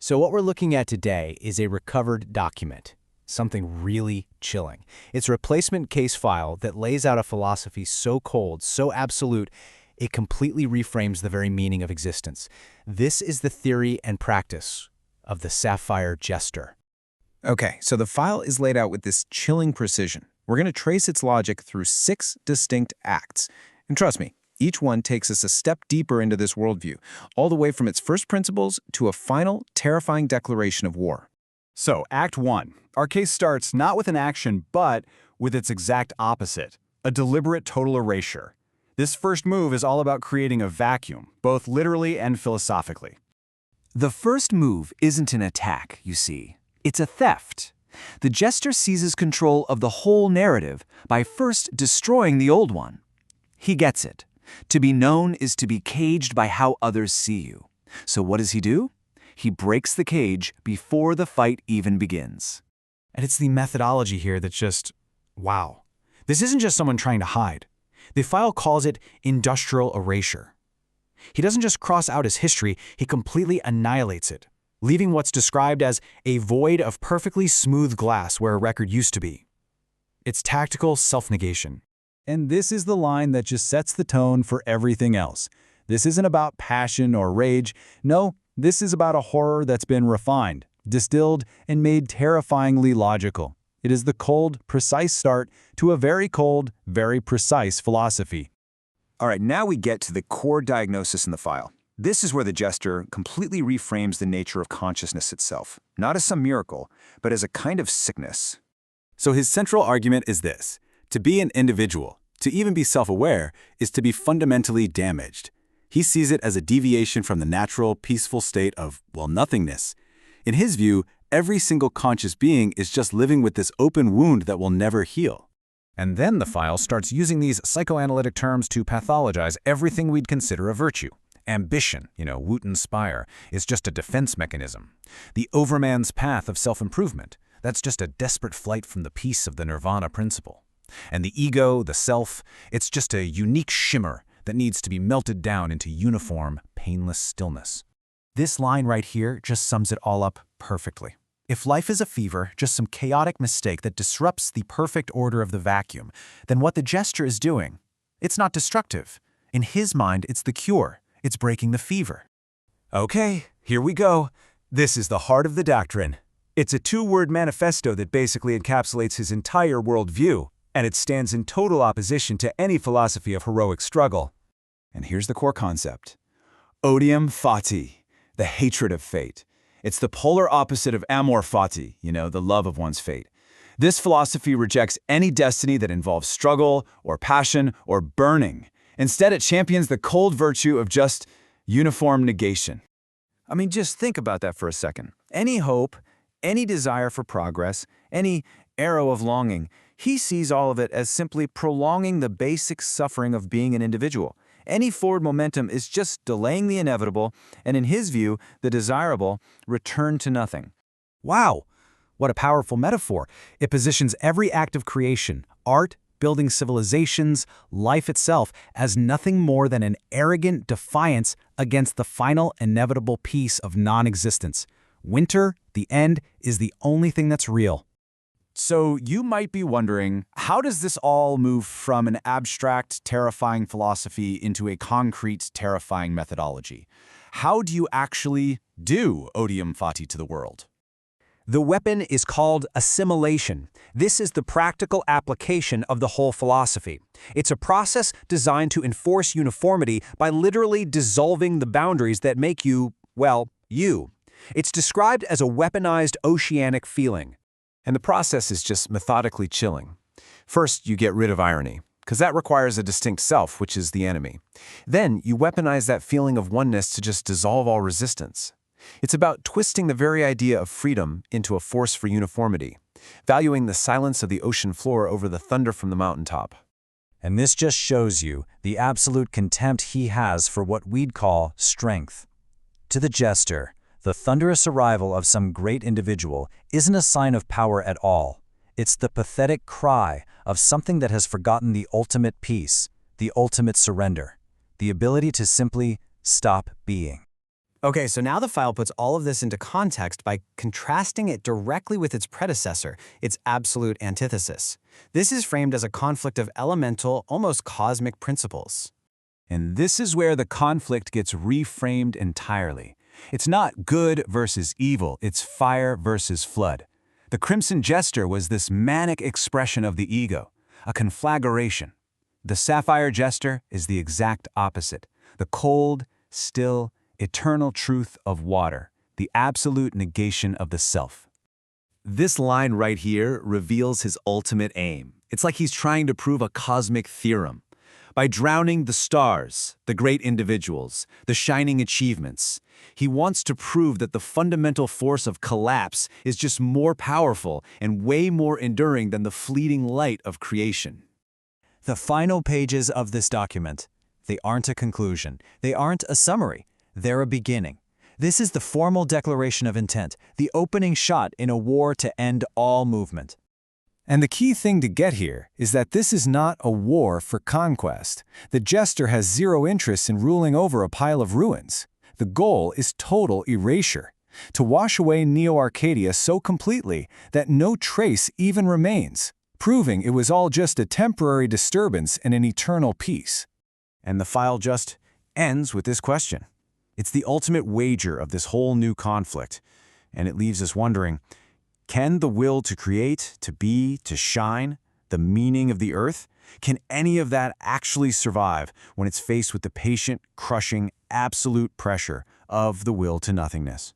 So what we're looking at today is a recovered document, something really chilling. It's a replacement case file that lays out a philosophy so cold, so absolute, it completely reframes the very meaning of existence. This is the theory and practice of the Sapphire Jester. Okay, so the file is laid out with this chilling precision. We're going to trace its logic through 6 distinct acts. And trust me, each one takes us a step deeper into this worldview, all the way from its first principles to a final, terrifying declaration of war. So, Act 1. Our case starts not with an action, but with its exact opposite, a deliberate total erasure. This first move is all about creating a vacuum, both literally and philosophically. The first move isn't an attack, you see. It's a theft. The jester seizes control of the whole narrative by first destroying the old one. He gets it. To be known is to be caged by how others see you. So what does he do? He breaks the cage before the fight even begins. And it's the methodology here that's just, wow. This isn't just someone trying to hide. The file calls it industrial erasure. He doesn't just cross out his history, he completely annihilates it, leaving what's described as a void of perfectly smooth glass where a record used to be. It's tactical self-negation. And this is the line that just sets the tone for everything else. This isn't about passion or rage. No, this is about a horror that's been refined, distilled, and made terrifyingly logical. It is the cold, precise start to a very cold, very precise philosophy. All right, now we get to the core diagnosis in the file. This is where the jester completely reframes the nature of consciousness itself, not as some miracle, but as a kind of sickness. So his central argument is this: to be an individual, to even be self-aware, is to be fundamentally damaged. He sees it as a deviation from the natural, peaceful state of, well, nothingness. In his view, every single conscious being is just living with this open wound that will never heal. And then the file starts using these psychoanalytic terms to pathologize everything we'd consider a virtue. Ambition, Wooten's spire, is just a defense mechanism. The overman's path of self-improvement, that's just a desperate flight from the peace of the nirvana principle. And the ego, the self, it's just a unique shimmer that needs to be melted down into uniform, painless stillness. This line right here just sums it all up perfectly. If life is a fever, just some chaotic mistake that disrupts the perfect order of the vacuum, then what the jester is doing, it's not destructive. In his mind, it's the cure. It's breaking the fever. Okay, here we go. This is the heart of the doctrine. It's a 2-word manifesto that basically encapsulates his entire worldview, and it stands in total opposition to any philosophy of heroic struggle. And here's the core concept. Odium fati, the hatred of fate. It's the polar opposite of amor fati, the love of one's fate. This philosophy rejects any destiny that involves struggle or passion or burning. Instead, it champions the cold virtue of just uniform negation. I mean, just think about that for a second. Any hope, any desire for progress, any arrow of longing, he sees all of it as simply prolonging the basic suffering of being an individual. Any forward momentum is just delaying the inevitable, and in his view, the desirable return to nothing. Wow, what a powerful metaphor. It positions every act of creation, art, building civilizations, life itself, as nothing more than an arrogant defiance against the final inevitable peace of non-existence. Winter, the end, is the only thing that's real. So you might be wondering, how does this all move from an abstract, terrifying philosophy into a concrete, terrifying methodology? How do you actually do odium fati to the world? The weapon is called assimilation. This is the practical application of the whole philosophy. It's a process designed to enforce uniformity by literally dissolving the boundaries that make you, well, you. It's described as a weaponized oceanic feeling. And the process is just methodically chilling. First, you get rid of irony, because that requires a distinct self, which is the enemy. Then, you weaponize that feeling of oneness to just dissolve all resistance. It's about twisting the very idea of freedom into a force for uniformity, valuing the silence of the ocean floor over the thunder from the mountaintop. And this just shows you the absolute contempt he has for what we'd call strength. To the jester, the thunderous arrival of some great individual isn't a sign of power at all. It's the pathetic cry of something that has forgotten the ultimate peace, the ultimate surrender, the ability to simply stop being. Okay, so now the file puts all of this into context by contrasting it directly with its predecessor, its absolute antithesis. This is framed as a conflict of elemental, almost cosmic principles. And this is where the conflict gets reframed entirely. It's not good versus evil, it's fire versus flood. The Crimson Jester was this manic expression of the ego, a conflagration. The Sapphire Jester is the exact opposite, the cold, still, eternal truth of water, the absolute negation of the self. This line right here reveals his ultimate aim. It's like he's trying to prove a cosmic theorem. By drowning the stars, the great individuals, the shining achievements, he wants to prove that the fundamental force of collapse is just more powerful and way more enduring than the fleeting light of creation. The final pages of this document, they aren't a conclusion, they aren't a summary, they're a beginning. This is the formal declaration of intent, the opening shot in a war to end all movement. And the key thing to get here is that this is not a war for conquest. The Jester has zero interest in ruling over a pile of ruins. The goal is total erasure, to wash away Neo-Arcadia so completely that no trace even remains, proving it was all just a temporary disturbance and an eternal peace. And the file just ends with this question. It's the ultimate wager of this whole new conflict, and it leaves us wondering, can the will to create, to be, to shine, the meaning of the earth, can any of that actually survive when it's faced with the patient, crushing, absolute pressure of the will to nothingness?